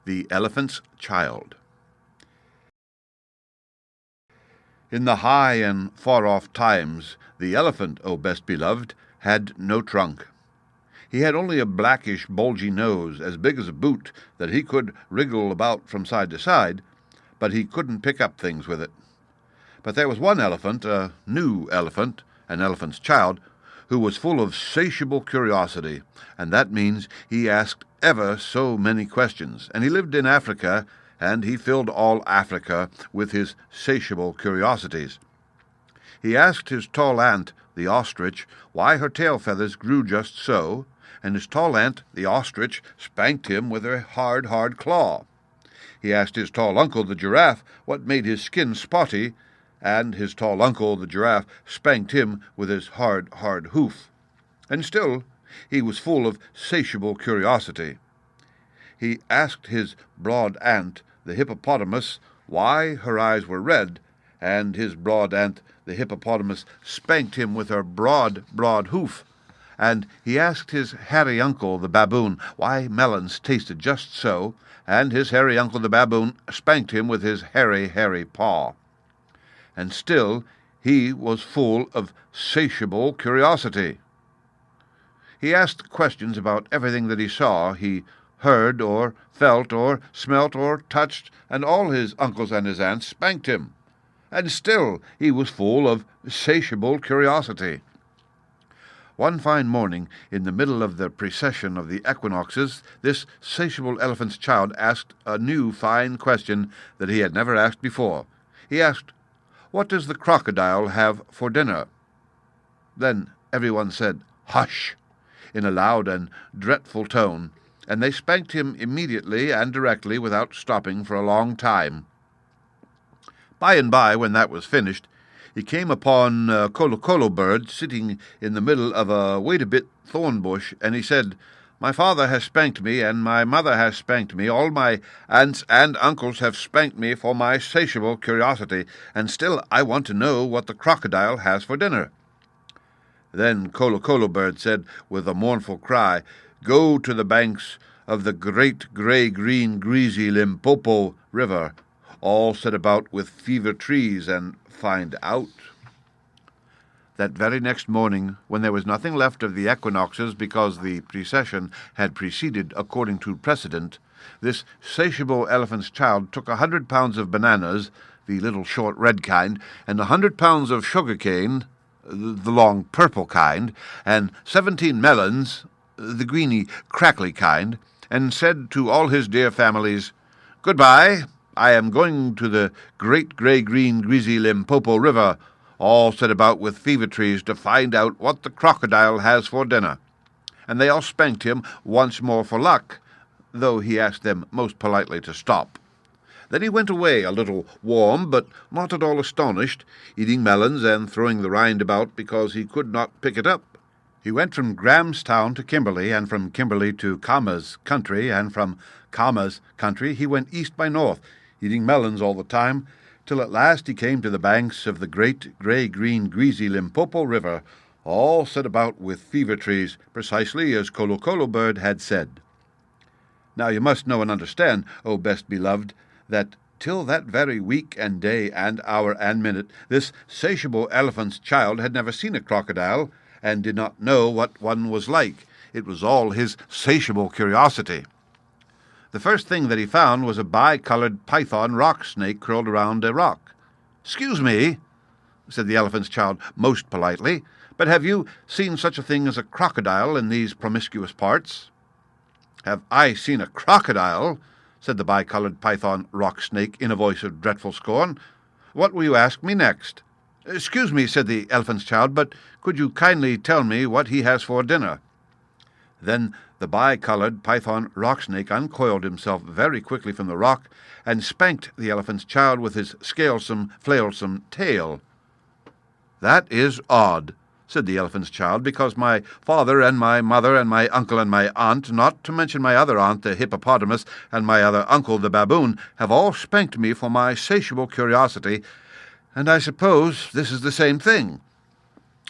The Elephant's Child. In the high and far-off times, the elephant, O best beloved, had no trunk. He had only a blackish, bulgy nose, as big as a boot, that he could wriggle about from side to side, but he couldn't pick up things with it. But there was one elephant, a new elephant, an elephant's child, who was full of satiable curiosity, and that means he asked ever so many questions, and he lived in Africa, and he filled all Africa with his satiable curiosities. He asked his tall aunt, the ostrich, why her tail feathers grew just so, and his tall aunt, the ostrich, spanked him with her hard claw. He asked his tall uncle, the giraffe, what made his skin spotty, and his tall uncle, the giraffe, spanked him with his hard hoof. And still he was full of satiable curiosity. He asked his broad aunt, the hippopotamus, why her eyes were red, and his broad aunt, the hippopotamus, spanked him with her broad hoof. And he asked his hairy uncle, the baboon, why melons tasted just so, and his hairy uncle, the baboon, spanked him with his hairy paw. And still he was full of satiable curiosity. He asked questions about everything that he saw, he heard or felt or smelt or touched, and all his uncles and his aunts spanked him. And still he was full of satiable curiosity. One fine morning, in the middle of the precession of the equinoxes, this satiable elephant's child asked a new fine question that he had never asked before. He asked, "What does the crocodile have for dinner?" Then everyone said, "Hush!" in a loud and dreadful tone, and they spanked him immediately and directly without stopping for a long time. By and by, when that was finished, he came upon a Colo bird sitting in the middle of a wait-a-bit thorn bush, and he said, "My father has spanked me, and my mother has spanked me, all my aunts and uncles have spanked me for my satiable curiosity, and still I want to know what the crocodile has for dinner." Then Colo bird said with a mournful cry, "Go to the banks of the great grey-green greasy Limpopo River, all set about with fever trees, and find out." That very next morning, when there was nothing left of the equinoxes because the precession had proceeded according to precedent, this satiable elephant's child took 100 pounds of bananas, the little short red kind, and 100 pounds of sugar cane, the long purple kind, and 17 melons, the greeny crackly kind, and said to all his dear families, "Goodbye, I am going to the great grey-green greasy Limpopo River, all set about with fever trees, to find out what the crocodile has for dinner." And they all spanked him once more for luck, though he asked them most politely to stop. Then he went away, a little warm, but not at all astonished, eating melons and throwing the rind about because he could not pick it up. He went from Grahamstown to Kimberley, and from Kimberley to Khama's country, and from Khama's country he went east by north, eating melons all the time, till at last he came to the banks of the great grey-green greasy Limpopo River, all set about with fever trees, precisely as Colo bird had said. Now you must know and understand, O best beloved, that till that very week and day and hour and minute this satiable elephant's child had never seen a crocodile, and did not know what one was like. It was all his satiable curiosity. The first thing that he found was a bi-coloured python rock snake curled around a rock. "Excuse me," said the elephant's child most politely, "but have you seen such a thing as a crocodile in these promiscuous parts?" "Have I seen a crocodile?" said the bi-coloured python rock snake in a voice of dreadful scorn. "What will you ask me next?" "Excuse me," said the elephant's child, "but could you kindly tell me what he has for dinner?" Then the bi-coloured python rock snake uncoiled himself very quickly from the rock, and spanked the elephant's child with his scalesome, flailsome tail. "That is odd," said the elephant's child, "because my father and my mother and my uncle and my aunt, not to mention my other aunt, the hippopotamus, and my other uncle, the baboon, have all spanked me for my satiable curiosity, and I suppose this is the same thing."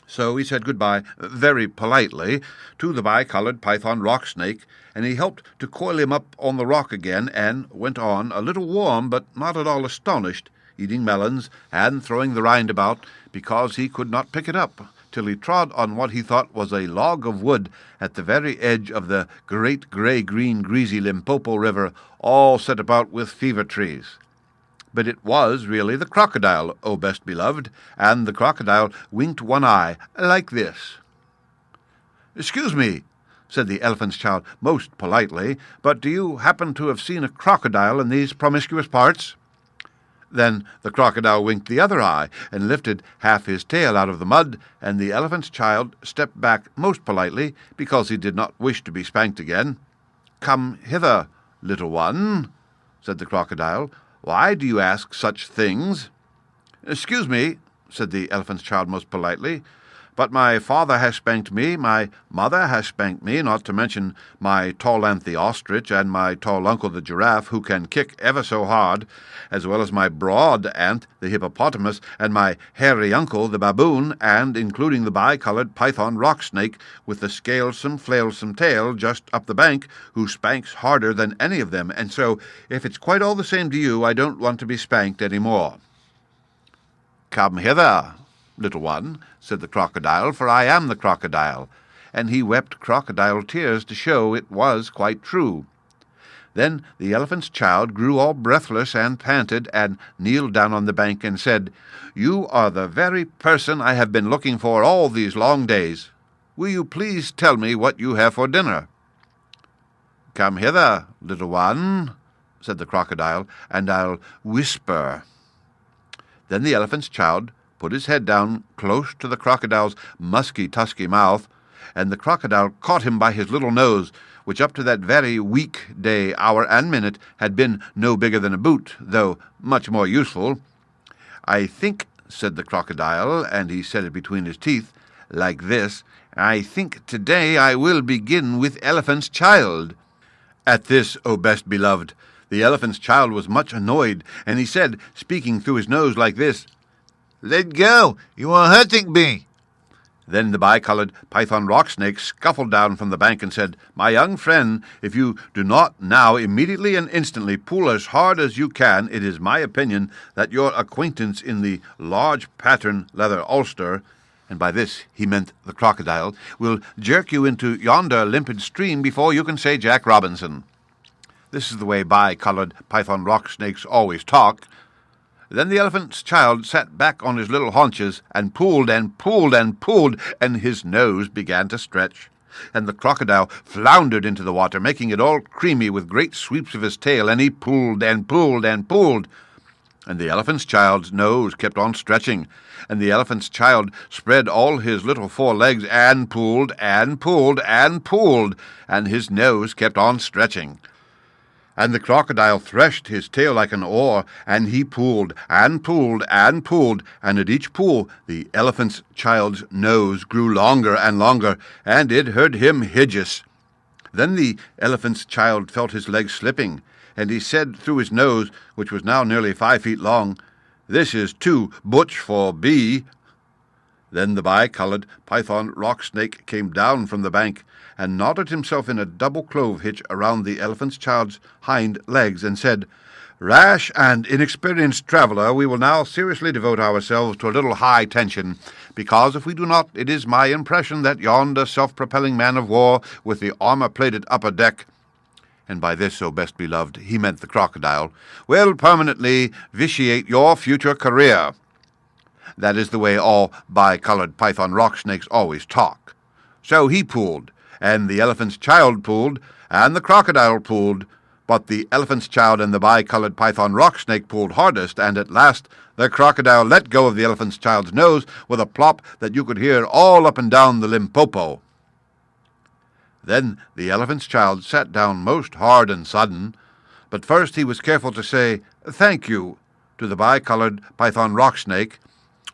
So he said goodbye very politely to the bicolored python rock snake, and he helped to coil him up on the rock again, and went on, a little warm but not at all astonished, eating melons and throwing the rind about, because he could not pick it up, till he trod on what he thought was a log of wood at the very edge of the great grey-green greasy Limpopo River, all set about with fever trees. But it was really the crocodile, O best beloved, and the crocodile winked one eye, like this. "Excuse me," said the elephant's child most politely, "but do you happen to have seen a crocodile in these promiscuous parts?" Then the crocodile winked the other eye, and lifted half his tail out of the mud, and the elephant's child stepped back most politely, because he did not wish to be spanked again. "Come hither, little one," said the crocodile. "Why do you ask such things?" "Excuse me," said the elephant's child most politely, "but my father has spanked me, my mother has spanked me, not to mention my tall aunt the ostrich, and my tall uncle the giraffe, who can kick ever so hard, as well as my broad aunt the hippopotamus, and my hairy uncle the baboon, and including the bicolored python rock snake, with the scalesome, flailsome tail just up the bank, who spanks harder than any of them, and so, if it's quite all the same to you, I don't want to be spanked any more." "Come hither, little one," said the crocodile, "for I am the crocodile," and he wept crocodile tears to show it was quite true. Then the elephant's child grew all breathless and panted, and kneeled down on the bank and said, "You are the very person I have been looking for all these long days. Will you please tell me what you have for dinner?" "Come hither, little one," said the crocodile, "and I'll whisper." Then the elephant's child put his head down close to the crocodile's musky-tusky mouth, and the crocodile caught him by his little nose, which up to that very week, day, hour, and minute had been no bigger than a boot, though much more useful. "I think," said the crocodile, and he said it between his teeth, like this, "I think today I will begin with elephant's child." At this, O best beloved, the elephant's child was much annoyed, and he said, speaking through his nose like this, "Let go! You are hurting me!" Then the bicolored python rock snake scuffled down from the bank and said, "My young friend, if you do not now immediately and instantly pull as hard as you can, it is my opinion that your acquaintance in the large pattern leather ulster," and by this he meant the crocodile, "will jerk you into yonder limpid stream before you can say Jack Robinson." This is the way bicolored python rock snakes always talk. Then the elephant's child sat back on his little haunches, and pulled and pulled and pulled, and his nose began to stretch. And the crocodile floundered into the water, making it all creamy with great sweeps of his tail, and he pulled and pulled and pulled. And the elephant's child's nose kept on stretching, and the elephant's child spread all his little four legs, and pulled and pulled and pulled, and his nose kept on stretching. And the crocodile threshed his tail like an oar, and he pulled and pulled and pulled, and at each pull the elephant's child's nose grew longer and longer, and it hurt him hideous. Then the elephant's child felt his legs slipping, and he said through his nose, which was now nearly 5 feet long, "This is too butch for B." Then the bicolored python rock snake came down from the bank, and knotted himself in a double clove hitch around the elephant's child's hind legs, and said, "Rash and inexperienced traveller, we will now seriously devote ourselves to a little high tension, because if we do not, it is my impression that yonder self-propelling man of war with the armor-plated upper deck," and by this, O best beloved, he meant the crocodile, "will permanently vitiate your future career." That is the way all bicolored python rock snakes always talk. So he pulled, and the elephant's child pulled, and the crocodile pulled, but the elephant's child and the bicolored python rock snake pulled hardest, and at last the crocodile let go of the elephant's child's nose with a plop that you could hear all up and down the Limpopo. Then the elephant's child sat down most hard and sudden, but first he was careful to say, "Thank you," to the bicolored python rock snake,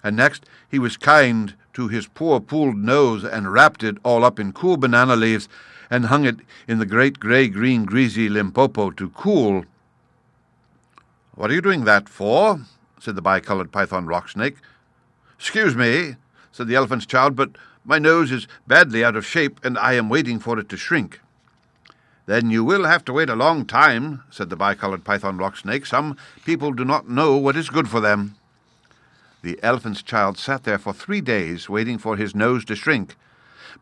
and next he was kind to his poor pooled nose, and wrapped it all up in cool banana leaves, and hung it in the great grey-green greasy Limpopo to cool. "What are you doing that for?" said the bicolored python rock snake. "Excuse me," said the elephant's child, "but my nose is badly out of shape, and I am waiting for it to shrink." "Then you will have to wait a long time," said the bicolored python rock snake. "Some people do not know what is good for them." The elephant's child sat there for 3 days, waiting for his nose to shrink,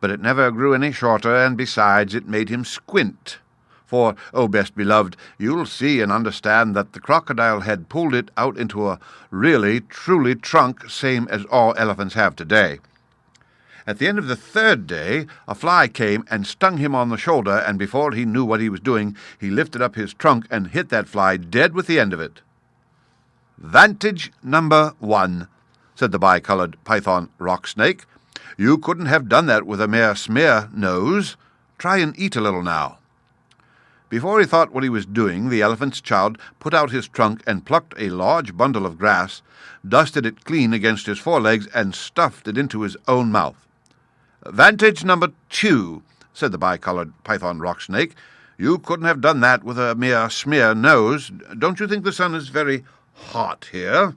but it never grew any shorter, and besides it made him squint. For, oh best beloved, you'll see and understand that the crocodile had pulled it out into a really, truly trunk, same as all elephants have today. At the end of the 3rd day, a fly came and stung him on the shoulder, and before he knew what he was doing, he lifted up his trunk and hit that fly dead with the end of it. "Vantage number 1, said the bicolored python rock snake. "You couldn't have done that with a mere smear nose. Try and eat a little now." Before he thought what he was doing, the elephant's child put out his trunk and plucked a large bundle of grass, dusted it clean against his forelegs, and stuffed it into his own mouth. "Vantage number 2, said the bicolored python rock snake. "You couldn't have done that with a mere smear nose. Don't you think the sun is very hot here?"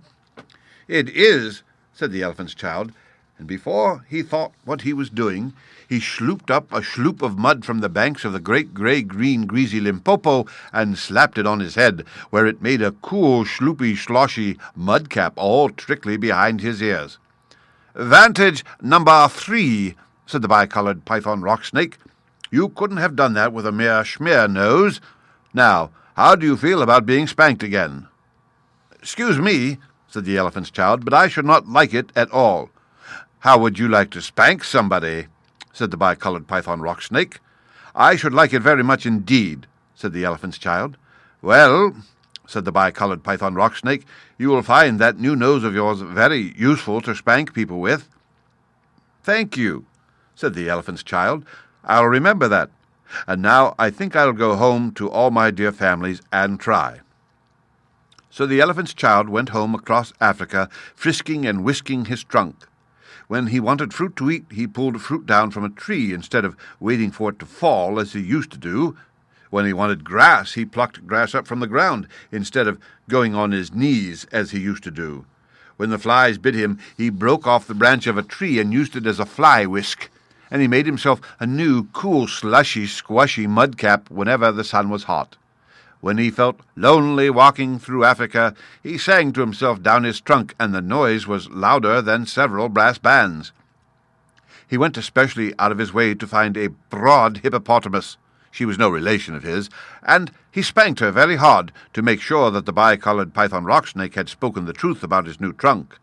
"It is," said the elephant's child, and before he thought what he was doing, he slooped up a sloop of mud from the banks of the great grey-green greasy Limpopo and slapped it on his head, where it made a cool, sloopy, sloshy mud cap all trickly behind his ears. "Vantage number 3, said the bicolored python rock snake. "You couldn't have done that with a mere schmear nose. Now, how do you feel about being spanked again?" "Excuse me," said the elephant's child, "but I should not like it at all." "How would you like to spank somebody?" said the bicolored python rock snake. "I should like it very much indeed," said the elephant's child. "Well," said the bicolored python rock snake, "you will find that new nose of yours very useful to spank people with." "Thank you," said the elephant's child. "I'll remember that. And now I think I'll go home to all my dear families and try." So the elephant's child went home across Africa, frisking and whisking his trunk. When he wanted fruit to eat, he pulled fruit down from a tree instead of waiting for it to fall, as he used to do. When he wanted grass, he plucked grass up from the ground instead of going on his knees, as he used to do. When the flies bit him, he broke off the branch of a tree and used it as a fly whisk, and he made himself a new, cool, slushy, squashy mud cap whenever the sun was hot. When he felt lonely walking through Africa, he sang to himself down his trunk, and the noise was louder than several brass bands. He went especially out of his way to find a broad hippopotamus. She was no relation of his, and he spanked her very hard to make sure that the bicolored python rock snake had spoken the truth about his new trunk.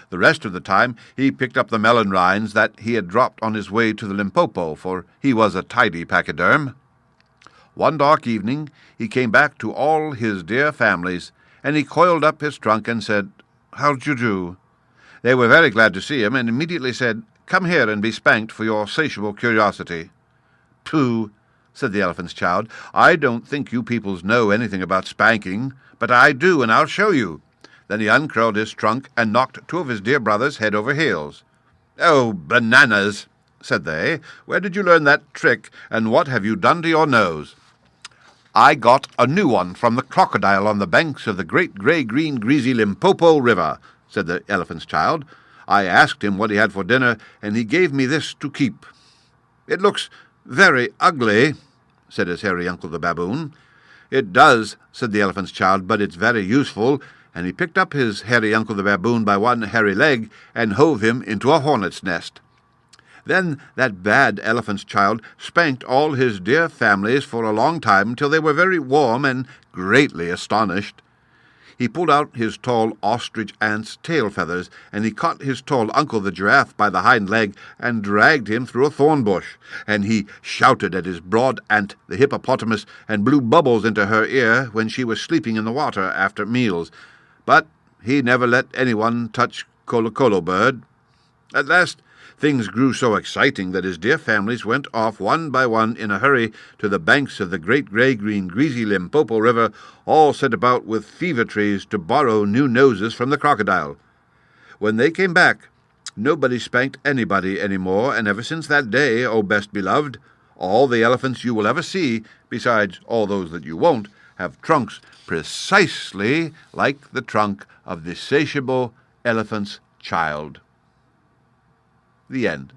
The rest of the time he picked up the melon rinds that he had dropped on his way to the Limpopo, for he was a tidy pachyderm. One dark evening he came back to all his dear families, and he coiled up his trunk and said, "How'd you do?" They were very glad to see him, and immediately said, "Come here and be spanked for your satiable curiosity." "Pooh," said the elephant's child, "I don't think you peoples know anything about spanking, but I do, and I'll show you." Then he uncurled his trunk and knocked 2 of his dear brothers head over heels. "Oh, bananas," said they, "where did you learn that trick, and what have you done to your nose?" "I got a new one from the crocodile on the banks of the great grey-green greasy Limpopo River," said the elephant's child. "I asked him what he had for dinner, and he gave me this to keep." "It looks very ugly," said his hairy uncle the baboon. "It does," said the elephant's child, "but it's very useful," and he picked up his hairy uncle the baboon by one hairy leg and hove him into a hornet's nest. Then that bad elephant's child spanked all his dear families for a long time till they were very warm and greatly astonished. He pulled out his tall ostrich ant's tail feathers, and he caught his tall uncle the giraffe by the hind leg and dragged him through a thorn bush, and he shouted at his broad aunt the hippopotamus and blew bubbles into her ear when she was sleeping in the water after meals. But he never let anyone touch Colo Bird. At last things grew so exciting that his dear families went off one by one in a hurry to the banks of the great grey-green greasy Limpopo River, all set about with fever trees to borrow new noses from the crocodile. When they came back, nobody spanked anybody any more, and ever since that day, O best beloved, all the elephants you will ever see, besides all those that you won't, have trunks precisely like the trunk of the satiable elephant's child. The end.